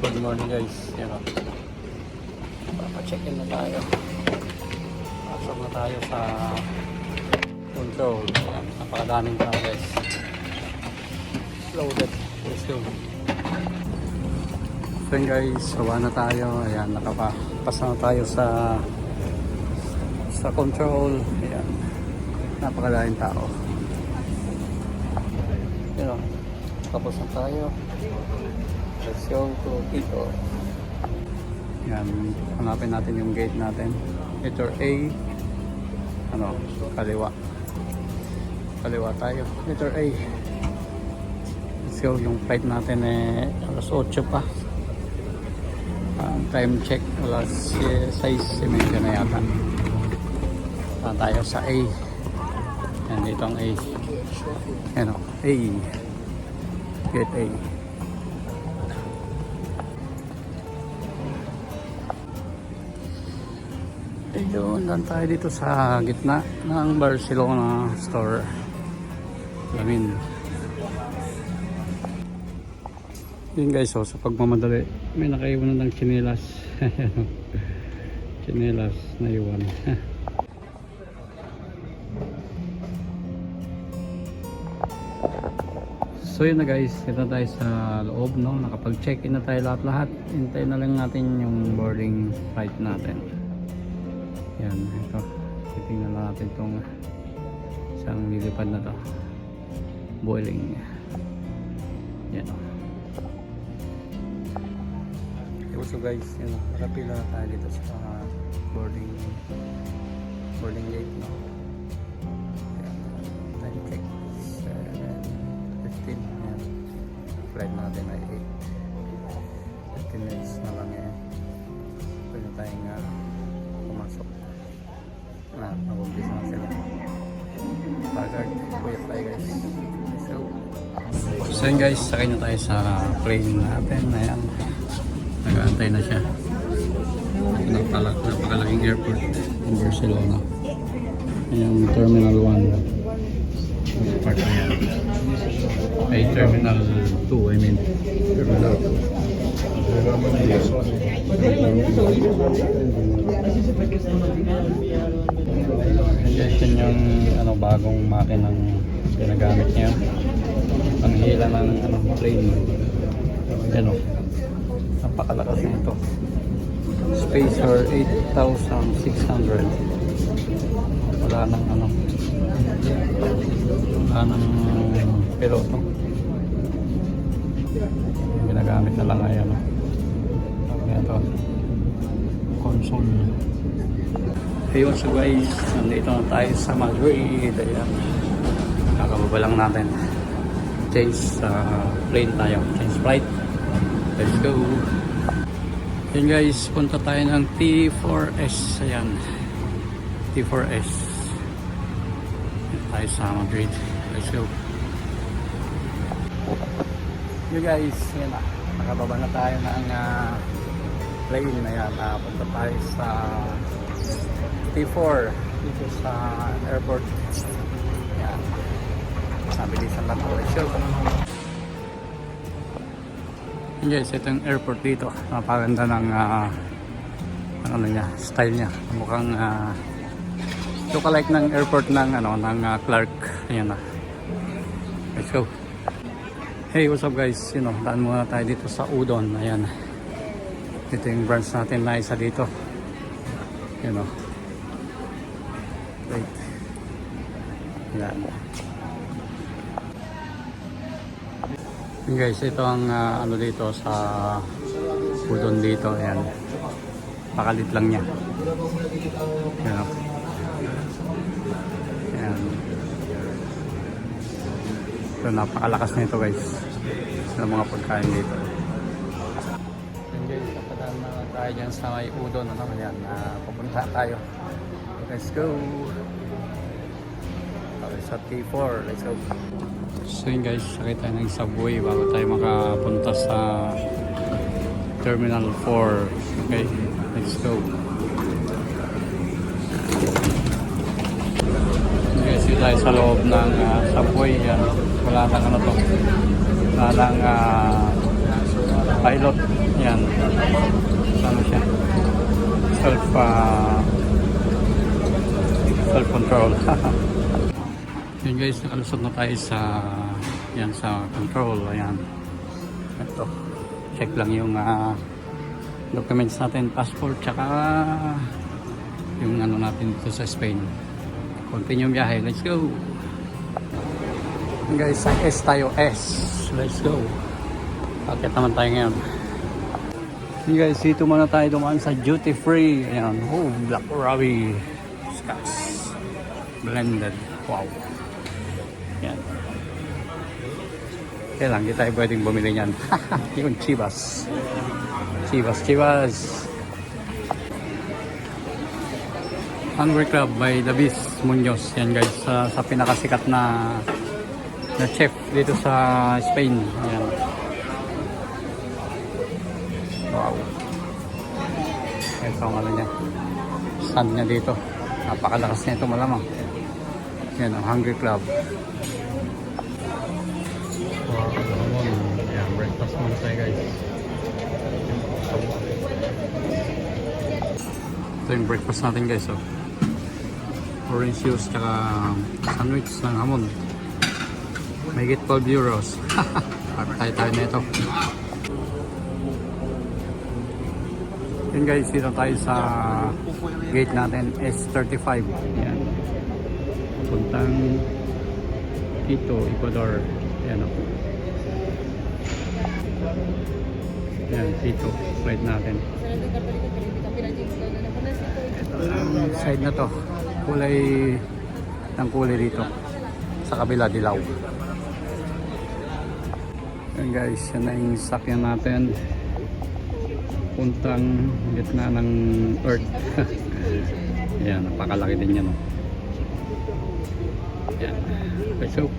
Good morning guys. Yan o. Papacheck-in na tayo. Pasok na tayo sa control. Ayan, napakadaming tao guys. Loaded. Let's go. So yun guys, sawa na tayo. Ayan, nakapasa na tayo sa control. Ayan, napakadaming tao. Yan o. Tapos na tayo. Let's go to Quito. Yan, hanapin natin yung gate natin. Letter A. Ano, kaliwa. Kaliwa tayo. Letter A. Let's go. Yung flight natin alas 8 pa. Time check alas 6:30 na yata. Tayo sa A. Yan, dito ang A. Ano, A. Gate A. Ayun, dan tayo dito sa gitna ng Barcelona store. Lamin. Yun guys, so, sa pagmamadali may nakaiwan ng tsinelas. Tsinelas na iwan. So yun na guys, dito tayo sa loob, no? Nakapag-check-in na tayo lahat-lahat. Hintayin na lang natin yung boarding flight natin. Yan, ito. Titingnan na natin itong isang lilipad na to. Boiling. Yan o. So guys, yun o. Nakapila na tayo dito sa boarding gate, no? Yan. Time check. 15. Yan. Flight natin ay 8. 15 minutes na lang pwede tayong pumasok na nag-umpisa na sila. Tagad, kuya tayo guys. So yun guys, sakay na tayo sa plane natin. Ayan, nag-aantay na siya. Napakalaking airport in Barcelona. Ayan, Terminal 1 part na yan. Ay, Terminal 2, I mean Terminal 2. Yan yung bagong makinang ginagamit niya, panghila ng plane. Yan o, napakalakas nito. Spacer 8,600. Wala nang piloto. Ginagamit na lang ngayon. Ito, console. Ayun, so guys, nandito na tayo sa Madrid. Ayan, kakababa lang natin. Change plane tayo, change flight. Let's go. Ayan guys, punta tayo ng T4S. Ayan, T4S. Ayan tayo sa Madrid. Let's go. You guys, yan na, nakababa na tayo ng plane na yan. Punta tayo sa T4 dito sa airport. Yan, nabilisan lang po. Let's go. Yan guys, ito yung airport dito. Napaganda ng style niya. Mukhang look-alike ng airport ng Clark. Ayan na. Let's go. Hey, what's up guys? Daan muna tayo dito sa Udon. Ayan. Ito yung branch natin na isa dito. Wait. Ayan. Ayan guys, ito ang dito sa Udon dito. Ayan. Pakalit lang niya. Ayan. Ayan. So, napakalakas nito guys sa mga pagkain dito. And guys, napadaan na tayo dyan sa may Udon. Ayan, pupunta tayo. Let's go. Tayo sa T4. Let's go. So yun guys, sakay tayo ng subway bago tayo makapunta sa Terminal 4. Okay, let's go. Guys, dito tayo sa loob ng subway. Yan. Wala nang wala nang pilot. Yan. Ano siya? Self-control. Yun guys, nakalusot na tayo sa yan sa control. Ayan. Ito. Check lang yung documents natin, passport, tsaka yung ano natin dito sa Spain. Continue yung biyahe. Let's go! Guys, sa S tayo. S. Let's go. Bakit naman tayo ngayon? Guys, dito muna tayo dumaan sa duty free. Ayan. Oh, Black Ravi. Scotch. Blended. Wow. Yan. Kaya lang, hindi tayo pwedeng bumili niyan. Yung Chivas. Chivas. Hungry Club by Davis Munoz. Yan guys, sa pinakasikat na chef dito sa Spain. Yan. Wow. Ito ang ano niya. Stand niya dito. Napakalakas niya ito malamang. Yan ang Hungry Club. Wow. Yan, breakfast muna tayo guys. Ito yung breakfast natin guys. Oh. Orange juice tsaka sandwich ng hamon. May get 12 euros. Tayo na ito. Yun guys, dito tayo sa gate natin, S35. Yan. Puntang Quito, Ecuador. Yan o. Yan, Quito. Flight natin. Ito ang side na to. Kulay ng kulay dito. Sa kabila, dilaw. Yan guys, yan na yung sakyan natin. Puntang gitna ng Earth. Yan, napakalaki din yan. Yan. So,